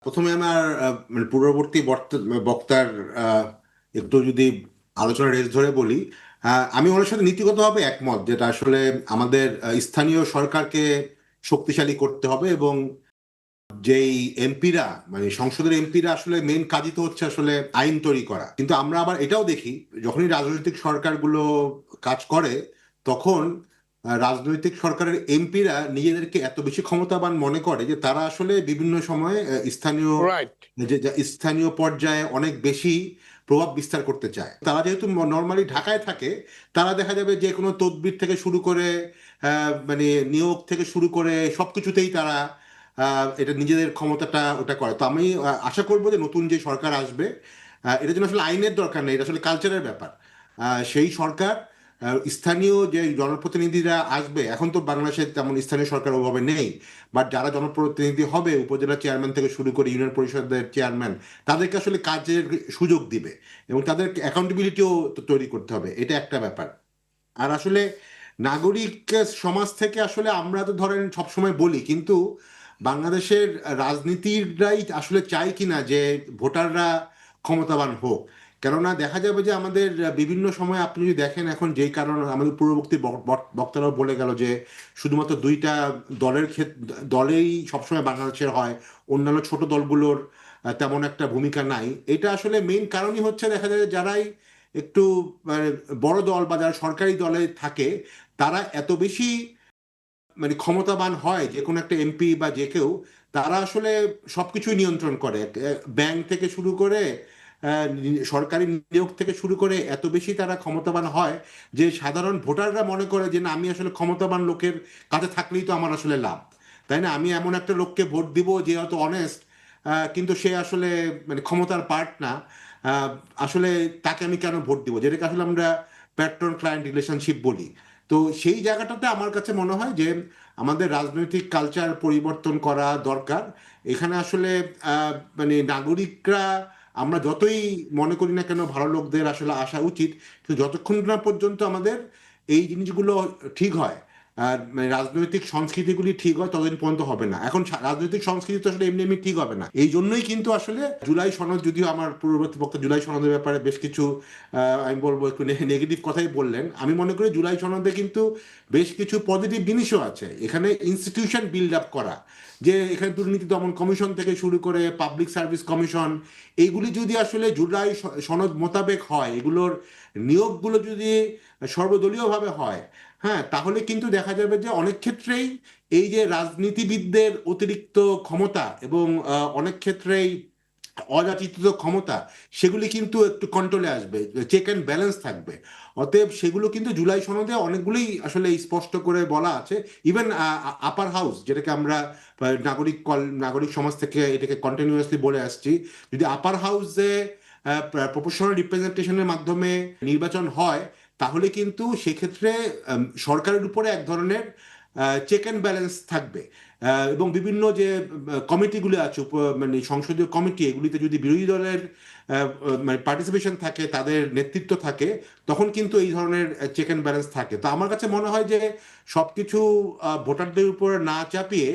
প্রথমে আমার মানে পূর্ববর্তী বক্তার আহ, একটু যদি আলোচনা রেস ধরে বলি। আমি ওনার সাথে নীতিগতভাবে একমত, যেটা আসলে আমাদের স্থানীয় সরকারকে শক্তিশালী করতে হবে, এবং যেই এমপিরা মানে সংসদের এমপিরা আসলে মেন কাজই তো হচ্ছে আসলে আইন তৈরি করা। কিন্তু আমরা আবার এটাও দেখি, যখনই রাজনৈতিক সরকারগুলো কাজ করে তখন রাজনৈতিক সরকারের এমপিরা নিজেদেরকে এত বেশি ক্ষমতাবান মনে করে যে তারা আসলে বিভিন্ন সময়ে স্থানীয় রাইট। স্থানীয় পর্যায়ে অনেক বেশি প্রভাব বিস্তার করতে চায়। তারা যেহেতু নর্মালি ঢাকায় থাকে, তারা দেখা যাবে যে কোনো তদবির থেকে শুরু করে মানে নিয়োগ থেকে শুরু করে সবকিছুতেই তারা এটা নিজেদের ক্ষমতাটা ওটা করে। তো আমি আশা করবো যে নতুন যে সরকার আসবে, এটা যেন আসলে আইনের দরকার নেই, এটা আসলে কালচারের ব্যাপার। সেই সরকার স্থানীয় যে জনপ্রতিনিধিরা আসবে, এখন তো বাংলাদেশে তেমন স্থানীয় সরকার ওভাবে নেই, বাট যারা জনপ্রতিনিধি হবে উপজেলা চেয়ারম্যান থেকে শুরু করে ইউনিয়ন পরিষদের চেয়ারম্যান, তাদেরকে আসলে কাজের সুযোগ দিবে এবং তাদের অ্যাকাউন্টেবিলিটিও তৈরি করতে হবে। এটা একটা ব্যাপার। আর আসলে নাগরিক সমাজ থেকে আসলে আমরা তো ধরেন সবসময় বলি, কিন্তু বাংলাদেশের রাজনীতিরাই আসলে চায় কিনা যে ভোটাররা ক্ষমতাবান হোক। কেননা দেখা যাবে যে আমাদের বিভিন্ন সময় আপনি যদি দেখেন, এখন যেই কারণ আমাদের পূর্ববর্তী বক্তারাও বলে গেল যে শুধুমাত্র দুইটা দলেই সবসময় বাংলাদেশের হয়, অন্যান্য ছোট দলগুলোর তেমন একটা ভূমিকা নাই। এটা আসলে মেইন কারণই হচ্ছে দেখা যায় যে যারাই একটু মানে বড় দল বা যারা সরকারি দলে থাকে, তারা এত বেশি মানে ক্ষমতাবান হয়, যে কোনো একটা এমপি বা যে কেউ, তারা আসলে সবকিছুই নিয়ন্ত্রণ করে। ব্যাংক থেকে শুরু করে সরকারি নিয়োগ থেকে শুরু করে এত বেশি তারা ক্ষমতাবান হয় যে সাধারণ ভোটাররা মনে করে যে না, আমি আসলে ক্ষমতাবান লোকের কাছে থাকলেই তো আমার আসলে লাভ, তাই না? আমি এমন একটা লোককে ভোট দিব যে হয়তো অনেস্ট, কিন্তু সে আসলে মানে ক্ষমতার পার্ট না। আহ, আসলে তাকে আমি কেন ভোট দিব, যেটাকে আসলে আমরা প্যাট্রন ক্লায়েন্ট রিলেশনশিপ বলি। তো সেই জায়গাটাতে আমার কাছে মনে হয় যে আমাদের রাজনৈতিক কালচার পরিবর্তন করা দরকার। এখানে আসলে মানে নাগরিকরা, আমরা যতই মনে করি না কেন ভালো লোকদের আসলে আসা উচিত, কিন্তু যতক্ষণ না পর্যন্ত আমাদের এই জিনিসগুলো ঠিক হয়, আর মানে রাজনৈতিক সংস্কৃতিগুলি ঠিক হয়, ততদিন পর্যন্ত হবে না। এখন রাজনৈতিক সংস্কৃতি তো আসলে এমনি এমনি ঠিক হবে না। এই জন্যই কিন্তু আসলে জুলাই সনদ, যদিও আমার পূর্ববর্তী বক্তা জুলাই সনদের ব্যাপারে বেশ কিছু আমি বলবো একটু নেগেটিভ কথাই বললেন, আমি মনে করি জুলাই সনদে কিন্তু বেশ কিছু পজিটিভ জিনিসও আছে। এখানে ইনস্টিটিউশন বিল্ড আপ করা, যে এখানে দুর্নীতি দমন কমিশন থেকে শুরু করে পাবলিক সার্ভিস কমিশন, এইগুলি যদি আসলে জুলাই সনদ মোতাবেক হয়, এগুলোর নিয়োগগুলো যদি সর্বদলীয়ভাবে হয়, হ্যাঁ, তাহলে কিন্তু দেখা যাবে যে অনেক ক্ষেত্রেই এই যে রাজনীতিবিদদের অতিরিক্ত ক্ষমতা এবং অনেক ক্ষেত্রেই অযাচিত ক্ষমতা, সেগুলি কিন্তু একটু কন্ট্রোলে আসবে, চেক অ্যান্ড ব্যালেন্স থাকবে। অতএব সেগুলো কিন্তু জুলাই সনদে অনেকগুলোই আসলে স্পষ্ট করে বলা আছে। ইভেন আপার হাউস, যেটাকে আমরা নাগরিক সমাজ থেকে এটাকে কন্টিনিউয়াসলি বলে আসছি, যদি আপার হাউসে প্রপোর্শনাল রিপ্রেজেন্টেশনের মাধ্যমে নির্বাচন হয়, তাহলে কিন্তু সেক্ষেত্রে সরকারের উপরে এক ধরনের চেক অ্যান্ড ব্যালেন্স থাকবে। এবং বিভিন্ন যে কমিটিগুলি আছে, মানে সংসদীয় কমিটি, এগুলিতে যদি বিরোধী দলের মানে পার্টিসিপেশন থাকে, তাদের নেতৃত্ব থাকে, তখন কিন্তু এই ধরনের চেক অ্যান্ড ব্যালেন্স থাকে। তো আমার কাছে মনে হয় যে সবকিছু ভোটারদের উপর না চাপিয়ে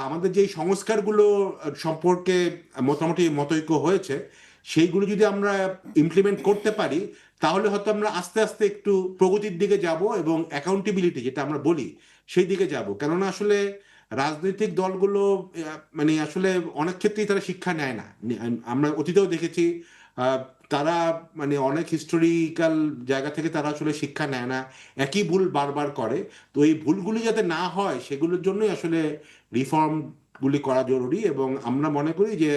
আমাদের যে সংস্কারগুলো সম্পর্কে মোটামুটি মতৈক্য হয়েছে, সেইগুলো যদি আমরা ইমপ্লিমেন্ট করতে পারি, তাহলে হয়তো আমরা আস্তে আস্তে একটু প্রগতির দিকে যাব এবং অ্যাকাউন্টেবিলিটি যেটা আমরা বলি সেই দিকে যাব। কেননা আসলে রাজনৈতিক দলগুলো মানে আসলে অনেক ক্ষেত্রেই তারা শিক্ষা নেয় না। আমরা অতীতেও দেখেছি, আহ, তারা মানে অনেক হিস্টোরিক্যাল জায়গা থেকে তারা আসলে শিক্ষা নেয় না, একই ভুল বারবার করে। তো এই ভুলগুলি যাতে না হয়, সেগুলোর জন্যই আসলে রিফর্মগুলি করা জরুরি। এবং আমরা মনে করি যে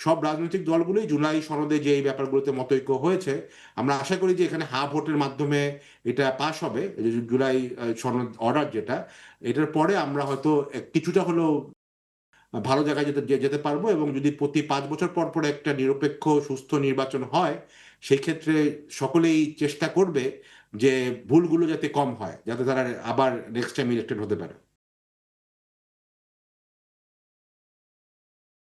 সব রাজনৈতিক দলগুলোই জুলাই সনদে যে এই ব্যাপারগুলোতে মতৈক্য হয়েছে, আমরা আশা করি যে এখানে হা ভোটের মাধ্যমে এটা পাশ হবে, এই যে জুলাই সনদ অর্ডার যেটা, এটার পরে আমরা হয়তো কিছুটা হলেও ভালো জায়গায় যেতে পারবো। এবং যদি প্রতি 5 বছর পর পর একটা নিরপেক্ষ সুস্থ নির্বাচন হয়, সেই ক্ষেত্রে সকলেই চেষ্টা করবে যে ভুলগুলো যাতে কম হয়, যাতে তারা আবার নেক্সট টাইম ইলেক্টেড হতে পারে।